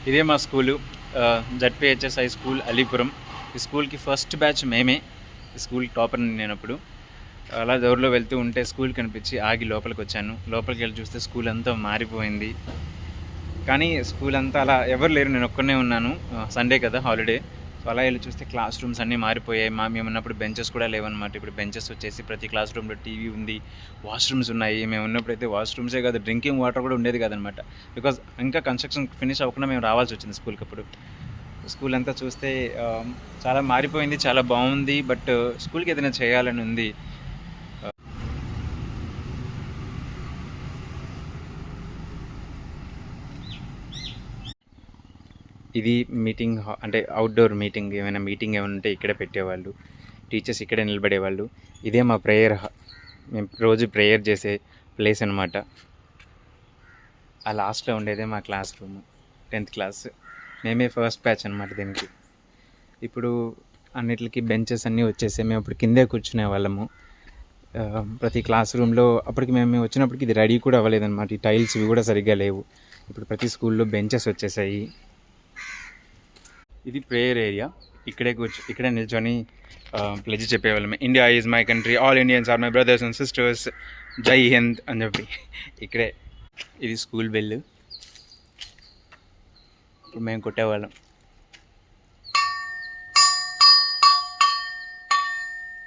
ఇదే మా school ZPHS high school Alipuram. ఈ స్కూల్కి ఫస్ట్ బ్యాచ్ మేమే. ఈ స్కూల్ టాపర్ నేను అప్పుడు. అలా దౌర్లో వెళ్తూ ఉంటే స్కూల్ కనిపించి ఆగి లోపలికి వచ్చాను. లోపలికి వెళ్ళి చూస్తే స్కూల్ అంతా మారిపోయింది. కానీ స్కూల్ అంతా అలా ఎవరు లేరు, నేను ఒక్కనే ఉన్నాను. సండే కదా, హాలిడే. సో అలా వెళ్ళి చూస్తే క్లాస్ రూమ్స్ అన్నీ మారిపోయాయి. మేము ఉన్నప్పుడు బెంచెస్ కూడా లేవన్నమాట. ఇప్పుడు బెంచెస్ వచ్చేసి ప్రతి క్లాస్ రూమ్లో టీవీ ఉంది, వాష్రూమ్స్ ఉన్నాయి. మేము ఉన్నప్పుడు అయితే వాష్రూమ్సే కాదు, డ్రింకింగ్ వాటర్ కూడా ఉండేది కాదనమాట. బికాజ్ ఇంకా కన్స్ట్రక్షన్ ఫినిష్ అవ్వకుండా మేము రావాల్సి వచ్చింది స్కూల్కి అప్పుడు. స్కూల్ అంతా చూస్తే చాలా మారిపోయింది, చాలా బాగుంది. బట్ స్కూల్కి ఏదైనా చేయాలని ఉంది. ఇది మీటింగ్ అంటే అవుట్డోర్ మీటింగ్, ఏమైనా మీటింగ్ ఏమైనా ఉంటే ఇక్కడే పెట్టేవాళ్ళు. టీచర్స్ ఇక్కడే నిలబడేవాళ్ళు. ఇదే మా ప్రేయర్, మేము రోజు ప్రేయర్ చేసే ప్లేస్ అనమాట. ఆ లాస్ట్లో ఉండేదే మా క్లాస్ రూమ్, 10th క్లాస్. మేమే ఫస్ట్ బ్యాచ్ అనమాట దీనికి. ఇప్పుడు అన్నిటికి బెంచెస్ అన్నీ వచ్చేసాయి. మేము ఇప్పుడు కిందే కూర్చునే వాళ్ళము ప్రతి క్లాస్ రూమ్లో. అప్పటికి మేము వచ్చినప్పటికి ఇది రెడీ కూడా అవ్వలేదన్నమాట. ఈ టైల్స్ ఇవి కూడా సరిగ్గా లేవు. ఇప్పుడు ప్రతి స్కూల్లో బెంచెస్ వచ్చేసాయి. ఇది ప్రేయర్ ఏరియా. ఇక్కడే నిల్చొని ప్లెడ్జ్ చెప్పేవాళ్ళం. India is my country, all Indians are my brothers and sisters, Jai Hind అని చెప్పి ఇక్కడే. ఇది స్కూల్ బెల్. ఇప్పుడు మేము కొట్టేవాళ్ళం.